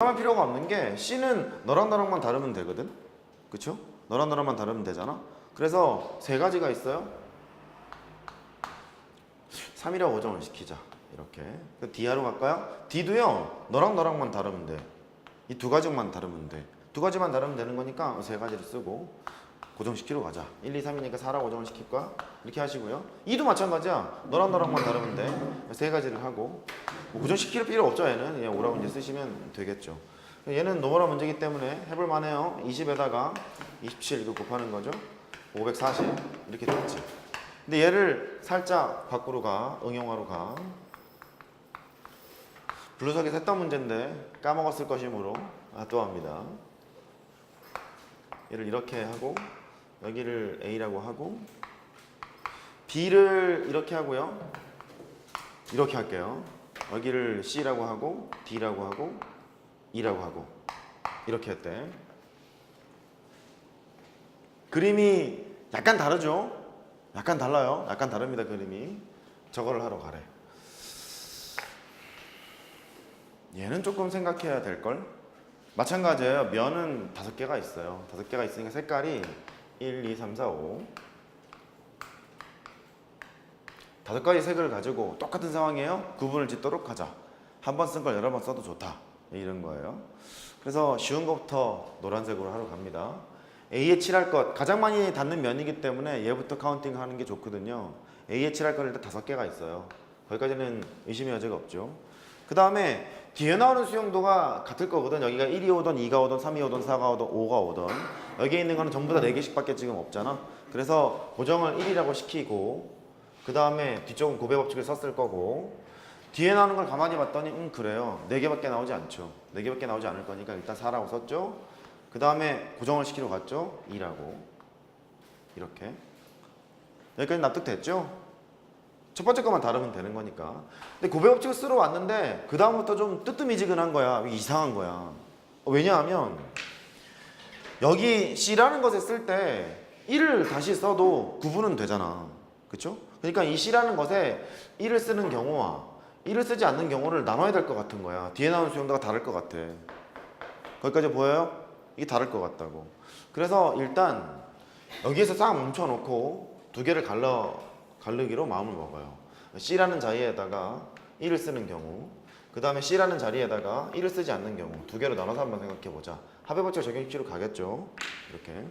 할 필요가 없는 게 C는 너랑 나랑만 다르면 되거든. 그쵸? 너랑 나랑만 다르면 되잖아. 그래서 세 가지가 있어요. 3이라고 고정을 시키자. 이렇게. D하러 갈까요? D도요. 너랑 너랑만 다르면 돼. 이 두 가지만 다르면 돼. 두 가지만 다르면 되는 거니까 세 가지를 쓰고 고정시키러 가자. 1, 2, 3이니까 4라고 고정을 시킬 거야. 이렇게 하시고요. 2도 마찬가지야. 너랑 너랑만 다르면 돼. 세 가지를 하고 뭐 고정시킬 필요 없죠. 얘는 그냥 5라고 이제 쓰시면 되겠죠. 얘는 노멀한 문제이기 때문에 해볼 만해요. 20에다가 27 이거 곱하는 거죠. 540 이렇게 됐지. 근데 얘를 살짝 밖으로 가. 응용하러 가. 블루석에서 했던 문제인데 까먹었을 것이므로 또 합니다. 얘를 이렇게 하고 여기를 A라고 하고 B를 이렇게 하고요. 이렇게 할게요. 여기를 C라고 하고 D라고 하고 E라고 하고 이렇게 했대. 그림이 약간 다르죠? 약간 달라요. 약간 다릅니다. 그림이. 저거를 하러 가래. 얘는 조금 생각해야 될걸? 마찬가지예요. 면은 5개가 있어요. 5개가 있으니까 색깔이 1, 2, 3, 4, 5 5가지 색을 가지고 똑같은 상황이에요. 구분을 짓도록 하자. 한 번 쓴 걸 여러 번 써도 좋다. 이런 거예요. 그래서 쉬운 것부터 노란색으로 하러 갑니다. A에 칠할 것 가장 많이 닿는 면이기 때문에 얘부터 카운팅 하는 게 좋거든요. A에 칠할 건 일단 5개가 있어요. 거기까지는 의심의 여지가 없죠. 그 다음에 뒤에 나오는 수용도가 같을 거거든. 여기가 1이 오던 2가 오던 3이 오던 4가 오던 5가 오던 여기에 있는 거는 전부 다 4개씩 밖에 지금 없잖아. 그래서 고정을 1이라고 시키고 그 다음에 뒤쪽은 고배 법칙을 썼을 거고 뒤에 나오는 걸 가만히 봤더니 그래요. 4개밖에 나오지 않죠. 4개밖에 나오지 않을 거니까 일단 4라고 썼죠. 그 다음에 고정을 시키러 갔죠. 2라고 이렇게 여기까지 납득됐죠? 첫 번째 것만 다르면 되는 거니까. 근데 고배 법칙을 쓰러 왔는데 그 다음부터 좀 뜨뜻미지근한 거야. 이상한 거야. 왜냐하면 여기 C라는 것에 쓸 때 1을 다시 써도 구분은 되잖아. 그쵸? 그러니까 이 C라는 것에 1을 쓰는 경우와 1을 쓰지 않는 경우를 나눠야 될 것 같은 거야. 뒤에 나오는 수용도가 다를 것 같아. 거기까지 보여요? 이게 다를 것 같다고. 그래서 일단 여기에서 싹 뭉쳐놓고 두 개를 갈르기로 마음을 먹어요. C라는 자리에다가 1을 쓰는 경우 그 다음에 C라는 자리에다가 1을 쓰지 않는 경우 두 개로 나눠서 한번 생각해보자. 합의 법칙 적용시키러 가겠죠. 이렇게.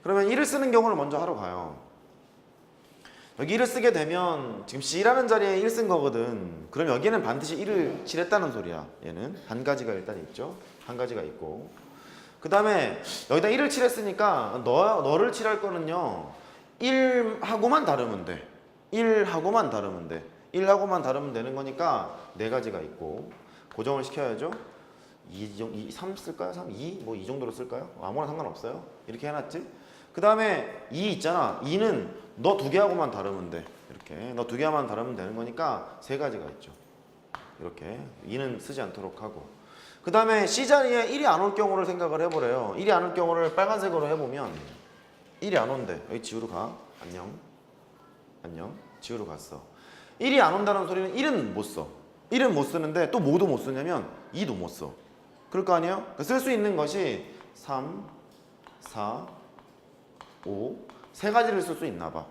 그러면 1을 쓰는 경우를 먼저 하러 가요. 여기 1을 쓰게 되면 지금 C라는 자리에 1 쓴 거거든. 그럼 여기는 반드시 1을 칠했다는 소리야. 얘는 한 가지가 일단 있죠. 한 가지가 있고 그 다음에 여기다 1을 칠했으니까 너를 칠할 거는요 1하고만 다르면 돼. 1하고만 다르면 돼. 1하고만 다르면 되는 거니까 4가지가 있고 고정을 시켜야죠. 3 쓸까요? 3, 2? 뭐 이 정도로 쓸까요? 아무나 상관없어요. 이렇게 해놨지? 그 다음에 2 있잖아. 2는 너 2개하고만 다르면 돼. 이렇게 너 2개만 다르면 되는 거니까 3가지가 있죠. 이렇게 2는 쓰지 않도록 하고 그 다음에 C자리에 1이 안 올 경우를 생각을 해보래요. 1이 안 올 경우를 빨간색으로 해보면 1이 안 온대. 여기 지우러 가. 안녕. 안녕. 지우러 갔어. 1이 안 온다는 소리는 1은 못 써. 1은 못 쓰는데 또 뭐도 못 쓰냐면 2도 못 써. 그럴 거 아니에요? 쓸 수 있는 것이 3, 4, 5 3가지를 쓸 수 있나 봐.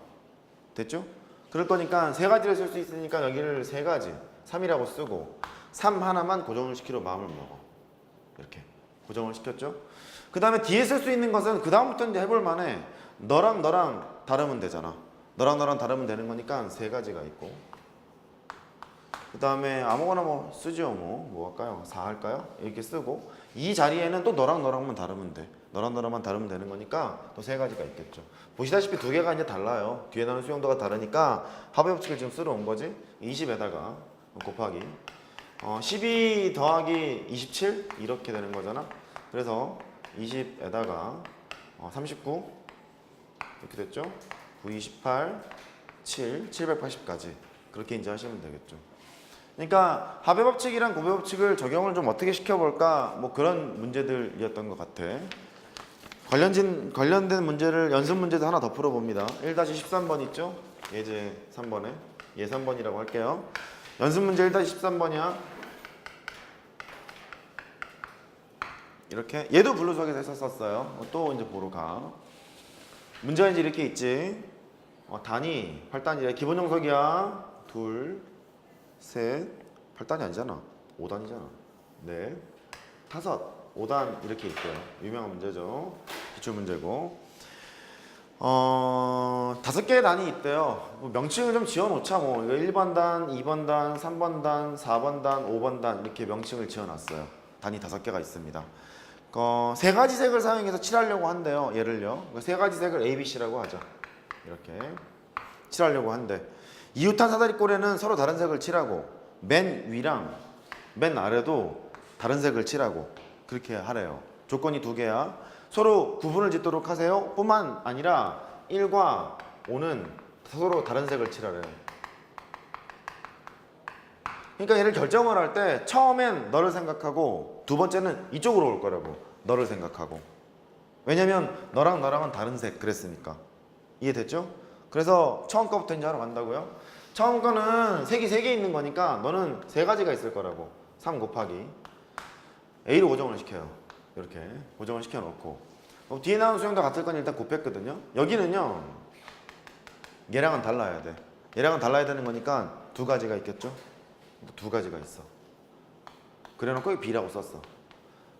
됐죠? 그럴 거니까 3가지를 쓸 수 있으니까 여기를 3가지 3이라고 쓰고 3 하나만 고정을 시키러 마음을 먹어. 이렇게 고정을 시켰죠? 그 다음에 뒤에 쓸 수 있는 것은 그 다음부터 이제 해볼 만해. 너랑 너랑 다르면 되잖아. 너랑 너랑 다르면 되는 거니까 3가지가 있고 그 다음에 아무거나 뭐 쓰죠. 뭐 할까요? 4 할까요? 이렇게 쓰고 이 자리에는 또 너랑 너랑만 다르면 돼. 너랑 너랑만 다르면 되는 거니까 또 3가지가 있겠죠. 보시다시피 2개가 이제 달라요. 뒤에 나오는 수용도가 다르니까 합의 법칙을 지금 쓰러 온 거지. 20에다가 곱하기 12 더하기 27 이렇게 되는 거잖아. 그래서 20에다가 39 이렇게 됐죠. 9, 28, 7, 780까지 그렇게 이제 하시면 되겠죠. 그러니까 합의 법칙이랑 고배 법칙을 적용을 좀 어떻게 시켜볼까 뭐 그런 문제들이었던 것 같아. 관련된 문제를 연습 문제도 하나 더 풀어봅니다. 1-13번 있죠? 예제 3번에 예 3번이라고 할게요. 연습 문제 1-13번이야. 이렇게 얘도 블루 수학에서 했었어요. 또 이제 보러 가. 문제가 이제 이렇게 있지. 단위 8단위래. 기본 정석이야. 둘, 셋, 8단이 아니잖아. 5단이잖아. 넷, 다섯, 5단 이렇게 있고요. 유명한 문제죠. 기출 문제고. 5개의 단이 있대요. 뭐 명칭을 좀 지어놓자. 뭐 이거 1번 단, 2번 단, 3번 단, 4번 단, 5번 단 이렇게 명칭을 지어놨어요. 단이 5개가 있습니다. 세 가지 색을 사용해서 칠하려고 한대요. 얘를요. 세 가지 색을 A, B, C라고 하죠. 이렇게 칠하려고 한대. 이웃한 사다리꼴에는 서로 다른 색을 칠하고 맨 위랑 맨 아래도 다른 색을 칠하고 그렇게 하래요. 조건이 2개야. 서로 구분을 짓도록 하세요. 뿐만 아니라 1과 5는 서로 다른 색을 칠하래요. 그러니까 얘를 결정을 할 때 처음엔 너를 생각하고 두 번째는 이쪽으로 올 거라고. 너를 생각하고. 왜냐면 너랑 나랑은 다른 색 그랬으니까. 이해됐죠? 그래서 처음 거부터 이제 하러 간다고요. 처음 거는 색이 3개 있는 거니까 너는 3가지가 있을 거라고. 3 곱하기 A로 고정을 시켜요. 이렇게 고정을 시켜놓고 뒤에 나온 수형도 같을 건 일단 곱했거든요. 여기는요 얘랑은 달라야 돼. 얘랑은 달라야 되는 거니까 2가지가 있겠죠. 2가지가 있어. 그래놓고 여기 B라고 썼어.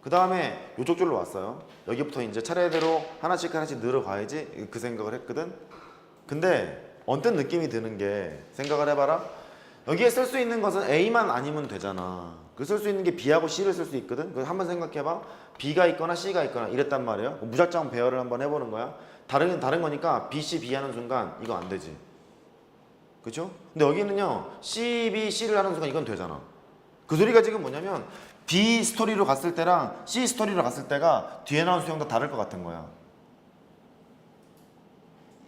그 다음에 이쪽 줄로 왔어요. 여기부터 이제 차례대로 하나씩 늘어가야지 그 생각을 했거든. 근데 언뜻 느낌이 드는 게 생각을 해봐라. 여기에 쓸 수 있는 것은 A만 아니면 되잖아. 그 쓸 수 있는 게 B하고 C를 쓸 수 있거든. 그래서 한번 생각해봐. B가 있거나 C가 있거나 이랬단 말이에요. 무작정 배열을 한번 해보는 거야. 다른 거니까 B, C, B 하는 순간 이거 안 되지. 그죠? 근데 여기는요 C, B, C를 하는 순간 이건 되잖아. 그 소리가 지금 뭐냐면 B 스토리로 갔을 때랑 C 스토리로 갔을 때가 뒤에 나온 수형도 다를 것 같은 거야.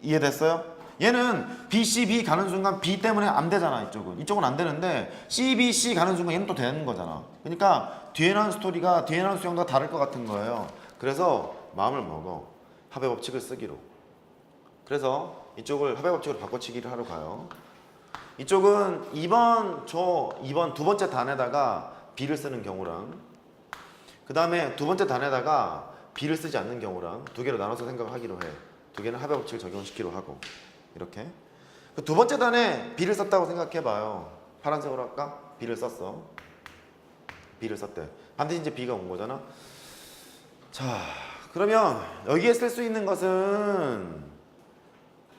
이해됐어요? 얘는 B, C, B 가는 순간 B 때문에 안 되잖아. 이쪽은 안 되는데 C, B, C 가는 순간 얘는 또 되는 거잖아. 그러니까 뒤에 나온 스토리가 뒤에 나온 수형도 다를 것 같은 거예요. 그래서 마음을 먹어. 합의 법칙을 쓰기로. 그래서 이쪽을 합의 법칙으로 바꿔치기를 하러 가요. 이쪽은 2번 두 번째 단에다가 B를 쓰는 경우랑 그 다음에 두 번째 단에다가 B를 쓰지 않는 경우랑 2개로 나눠서 생각하기로 해. 2개는 합의 법칙을 적용시키로 하고 이렇게 그 두 번째 단에 B를 썼다고 생각해봐요. 파란색으로 할까? B를 썼어. B를 썼대. 반드시 이제 B가 온 거잖아. 자, 그러면 여기에 쓸 수 있는 것은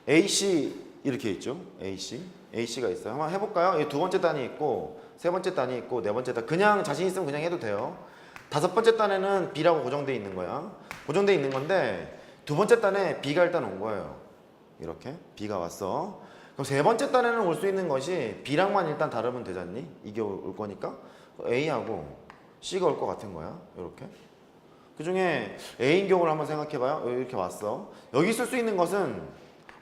AC 이렇게 있죠. AC가 있어요. 한번 해볼까요? 두 번째 단이 있고 세 번째 단이 있고 네 번째 단. 그냥 자신 있으면 그냥 해도 돼요. 5번째 단에는 B라고 고정돼 있는 거야. 고정돼 있는 건데 두 번째 단에 B가 일단 온 거예요. 이렇게 B가 왔어. 그럼 세 번째 단에는 올 수 있는 것이 B랑만 일단 다르면 되잖니? 이게 올 거니까 A하고 C가 올 것 같은 거야. 이렇게. 그 중에 A인 경우를 한번 생각해봐요. 이렇게 왔어. 여기 쓸 수 있는 것은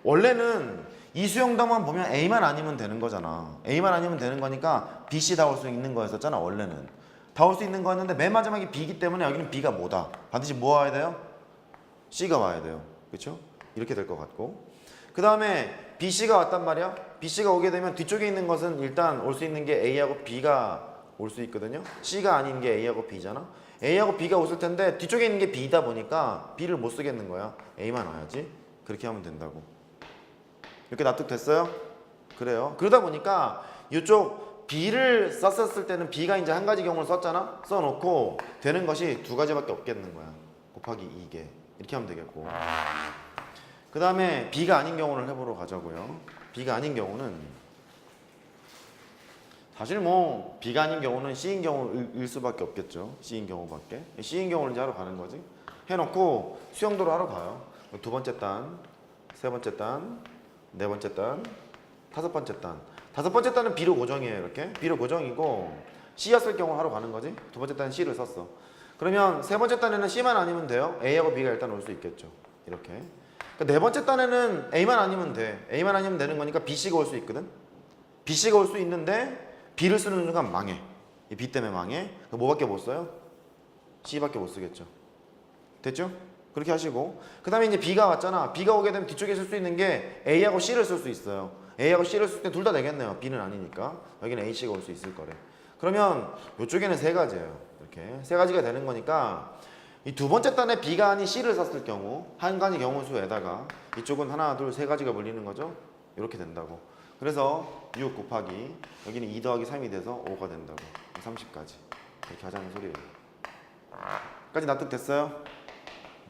원래는 이 수형답만 보면 A만 아니면 되는 거잖아. A만 아니면 되는 거니까 B, C 다 올 수 있는 거였었잖아. 원래는 다 올 수 있는 거였는데 맨 마지막에 B이기 때문에 여기는 B가 뭐다? 반드시 뭐 와야 돼요? C가 와야 돼요. 그렇죠? 이렇게 될 것 같고 그 다음에 B, C가 왔단 말이야. B, C가 오게 되면 뒤쪽에 있는 것은 일단 올 수 있는 게 A하고 B가 올 수 있거든요. C가 아닌 게 A하고 B잖아. A하고 B가 오실 텐데 뒤쪽에 있는 게 B다 보니까 B를 못 쓰겠는 거야. A만 와야지. 그렇게 하면 된다고. 이렇게 납득됐어요? 그래요. 그러다 보니까 이쪽 B를 썼을 때는 B가 이제 한 가지 경우를 썼잖아. 써놓고 되는 것이 2가지밖에 없겠는 거야. 곱하기 2개. 이렇게 하면 되겠고. 그 다음에 B가 아닌 경우를 해보러 가자고요. B가 아닌 경우는 사실 뭐 B가 아닌 경우는 C인 경우일 수밖에 없겠죠. C인 경우밖에. C인 경우를 이제 하러 가는 거지. 해놓고 수형도로 하러 가요. 2번째 단, 세 번째 단, 네 번째 단, 5번째 단. 5번째 단은 B로 고정이에요. 이렇게 B로 고정이고 C였을 경우 하러 가는 거지. 2번째 단은 C를 썼어. 그러면 세 번째 단에는 C만 아니면 돼요. A하고 B가 일단 올 수 있겠죠. 이렇게. 네 번째 단에는 A만 아니면 돼. A만 아니면 되는 거니까 BC가 올 수 있거든. BC가 올 수 있는데 B를 쓰는 순간 망해. 이 B 때문에 망해. 뭐밖에 못 써요? C밖에 못 쓰겠죠. 됐죠? 그렇게 하시고 그 다음에 이제 B가 왔잖아. B가 오게 되면 뒤쪽에 쓸 수 있는 게 A하고 C를 쓸 수 있어요. A하고 C를 쓸 때 둘 다 되겠네요. B는 아니니까. 여기는 AC가 올 수 있을 거래. 그러면 이쪽에는 3가지예요. 이렇게 3가지가 되는 거니까 이 두 번째 단에 B가 아닌 C를 썼을 경우 한 가지 경우 수에다가 이쪽은 하나, 둘, 세 가지가 물리는 거죠. 이렇게 된다고. 그래서 6 곱하기 여기는 2 더하기 3이 돼서 5가 된다고. 30까지. 이렇게 하자는 소리예요. 까지 납득됐어요?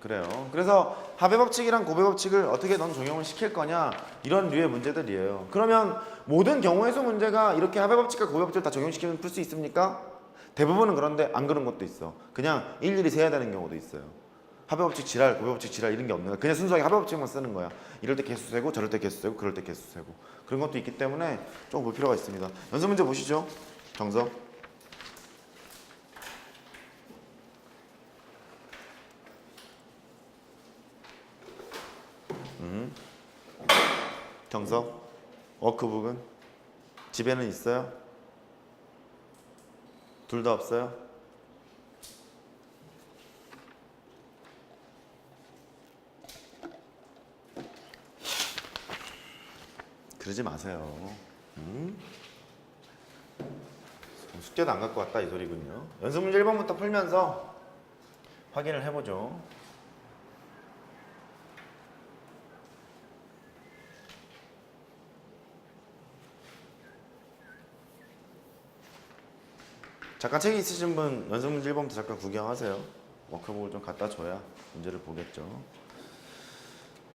그래요. 그래서 합의 법칙이랑 고배 법칙을 어떻게 넌 적용을 시킬 거냐 이런 류의 문제들이에요. 그러면 모든 경우의 수 문제가 이렇게 합의 법칙과 고배 법칙을 다 적용시키면 풀 수 있습니까? 대부분은 그런데 안 그런 것도 있어. 그냥 일일이 세야 되는 경우도 있어요. 합의 법칙 지랄, 고배 법칙 지랄 이런 게 없는 거야. 그냥 순수하게 합의 법칙만 쓰는 거야. 이럴 때 개수 세고 저럴 때 개수 세고 그럴 때 개수 세고 그런 것도 있기 때문에 조금 볼 필요가 있습니다. 연습 문제 보시죠. 정석. 정석. 워크북은 집에는 있어요? 둘 다 없어요? 그러지 마세요. 숙제도 안 갖고 왔다 이 소리군요. 연습 문제 1번부터 풀면서 확인을 해보죠. 잠깐 책이 있으신 분 연습 문제 1번부터 잠깐 구경하세요. 워크북을 좀 갖다 줘야 문제를 보겠죠.